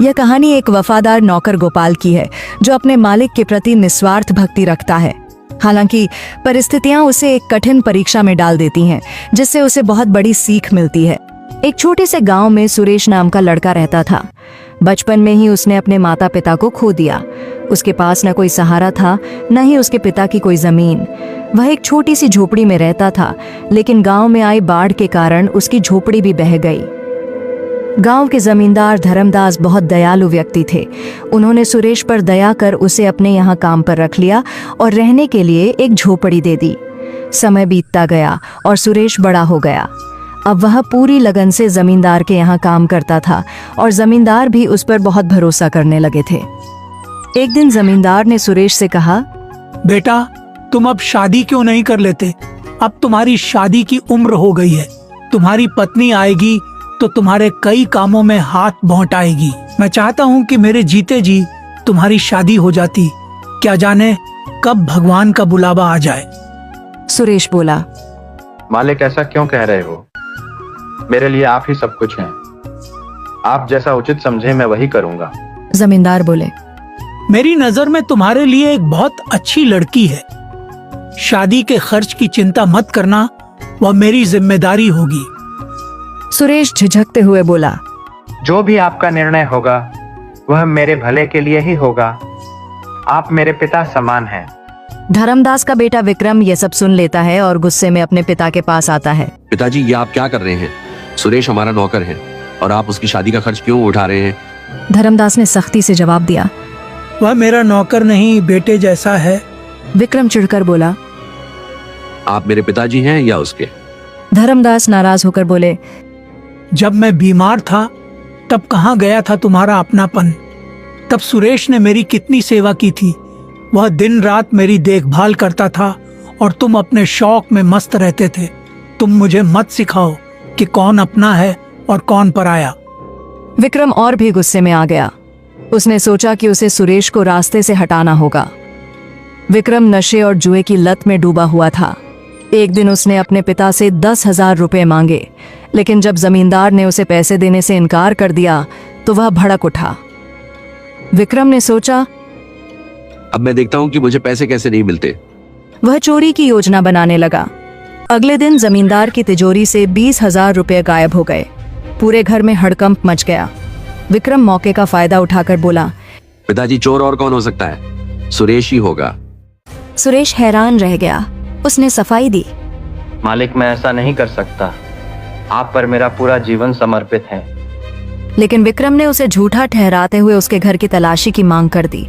यह कहानी एक वफादार नौकर गोपाल की है जो अपने मालिक के प्रति निस्वार्थ भक्ति रखता है। हालांकि परिस्थितियां उसे एक कठिन परीक्षा में डाल देती हैं, जिससे उसे बहुत बड़ी सीख मिलती है। एक छोटे से गांव में सुरेश नाम का लड़का रहता था। बचपन में ही उसने अपने माता पिता को खो दिया। उसके पास न कोई सहारा था, न ही उसके पिता की कोई जमीन। वह एक छोटी सी झोपड़ी में रहता था, लेकिन गांव में आई बाढ़ के कारण उसकी झोपड़ी भी बह गई। गांव के जमींदार धर्मदास बहुत दयालु व्यक्ति थे। उन्होंने सुरेश पर दया कर उसे अपने यहाँ काम पर रख लिया और रहने के लिए एक झोपड़ी दे दी। समय बीतता गया और सुरेश बड़ा हो गया। अब वह पूरी लगन से जमींदार के यहाँ काम करता था और जमींदार भी उस पर बहुत भरोसा करने लगे थे। एक दिन जमींदार ने सुरेश से कहा, बेटा, तुम अब शादी क्यों नहीं कर लेते? अब तुम्हारी शादी की उम्र हो गई है। तुम्हारी पत्नी आएगी तो तुम्हारे कई कामों में हाथ बौंटाएगी। मैं चाहता हूँ कि मेरे जीते जी तुम्हारी शादी हो जाती। क्या जाने कब भगवान का बुलावा आ जाए। सुरेश बोला, मालिक, ऐसा क्यों कह रहे हो? मेरे लिए आप ही सब कुछ हैं। आप जैसा उचित समझे मैं वही करूंगा। जमींदार बोले, मेरी नजर में तुम्हारे लिए एक बहुत अच्छी लड़की है। शादी के खर्च की चिंता मत करना, वह मेरी जिम्मेदारी होगी। सुरेश झिझकते हुए बोला, जो भी आपका निर्णय होगा वह मेरे भले के लिए ही होगा। आप मेरे पिता समान हैं। धर्मदास का बेटा विक्रम ये सब सुन लेता है और गुस्से में अपने पिता के पास आता है। पिताजी, ये आप क्या कर रहे हैं? सुरेश हमारा नौकर है और आप उसकी शादी का खर्च क्यों उठा रहे हैं? धर्मदास ने सख्ती से जवाब दिया, वह मेरा नौकर नहीं, बेटे जैसा है। विक्रम चिढ़कर बोला, आप मेरे पिताजी हैं या उसके? धर्मदास नाराज होकर बोले, जब मैं बीमार था तब कहाँ गया था तुम्हारा अपनापन? तब सुरेश ने मेरी कितनी सेवा की थी। वह दिन रात मेरी देखभाल करता था और तुम अपने शौक में मस्त रहते थे। तुम मुझे मत सिखाओ कि कौन अपना है और कौन पराया। विक्रम और भी गुस्से में आ गया। उसने सोचा कि उसे सुरेश को रास्ते से हटाना होगा। विक्रम नशे और जुए की लत में डूबा हुआ था। एक दिन उसने अपने पिता से 10,000 रुपए मांगे, लेकिन जब जमींदार ने उसे पैसे देने से इनकार कर दिया तो वह भड़क उठा। विक्रम ने सोचा, अब मैं देखता हूँ कि मुझे पैसे कैसे नहीं मिलते। वह चोरी की योजना बनाने लगा। अगले दिन जमींदार की तिजोरी से 20,000 रुपए गायब हो गए। पूरे घर में हड़कंप मच गया। विक्रम मौके का फायदा उठाकर बोला, पिताजी, चोर और कौन हो सकता है? सुरेश ही होगा। सुरेश हैरान रह गया। उसने सफाई दी, मालिक, मैं ऐसा नहीं कर सकता। आप पर मेरा पूरा जीवन समर्पित है। लेकिन विक्रम ने उसे झूठा ठहराते हुए उसके घर की तलाशी की मांग कर दी।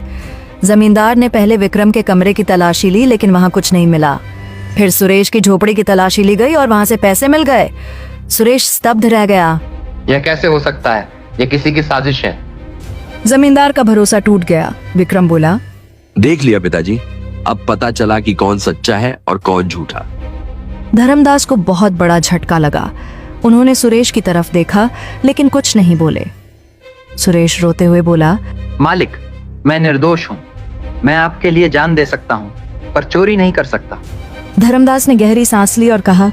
जमींदार ने पहले विक्रम के कमरे की तलाशी ली, लेकिन वहां कुछ नहीं मिला। फिर सुरेश की झोपड़ी की तलाशी ली गई और वहां से पैसे मिल गए। सुरेश स्तब्ध रह गया। यह कैसे हो सकता है? यह किसी की साजिश है। जमींदार का भरोसा टूट गया। विक्रम बोला, देख लिया पिताजी, अब पता चला कि कौन सच्चा है और कौन झूठा। धर्मदास को बहुत बड़ा झटका लगा। उन्होंने सुरेश की तरफ देखा, लेकिन कुछ नहीं बोले। सुरेश रोते हुए बोला, मालिक, मैं निर्दोष हूँ। मैं आपके लिए जान दे सकता हूँ, पर चोरी नहीं कर सकता। धर्मदास ने गहरी सांस ली और कहा,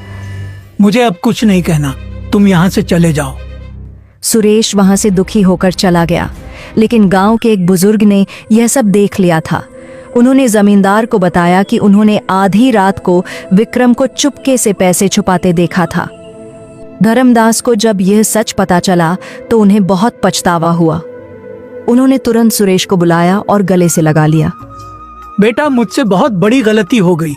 मुझे अब कुछ नहीं कहना, तुम यहाँ से चले जाओ। सुरेश वहां से दुखी होकर चला गया। लेकिन गांव के एक बुजुर्ग ने यह सब देख लिया था। उन्होंने जमींदार को बताया कि उन्होंने आधी रात को विक्रम को चुपके से पैसे छुपाते देखा था। धर्मदास को जब यह सच पता चला तो उन्हें बहुत पछतावा हुआ। उन्होंने तुरंत सुरेश को बुलाया और गले से लगा लिया। बेटा, मुझसे बहुत बड़ी गलती हो गई।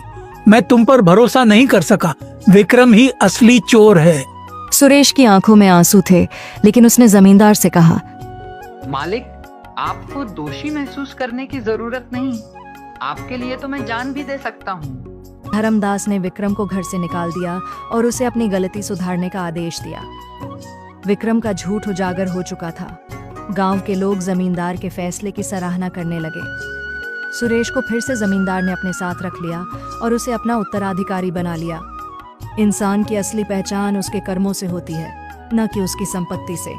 मैं तुम पर भरोसा नहीं कर सका। विक्रम ही असली चोर है। सुरेश की आंखों में आंसू थे, लेकिन उसने जमींदार से कहा, मालिक, आपको दोषी महसूस करने की जरूरत नहीं। आपके लिए तो मैं जान भी दे सकता हूँ। धर्मदास ने विक्रम को घर से निकाल दिया और उसे अपनी गलती सुधारने का आदेश दिया। विक्रम का झूठ उजागर हो चुका था। गांव के लोग जमींदार के फैसले की सराहना करने लगे। सुरेश को फिर से जमींदार ने अपने साथ रख लिया और उसे अपना उत्तराधिकारी बना लिया। इंसान की असली पहचान उसके कर्मों से होती है, न कि उसकी संपत्ति से।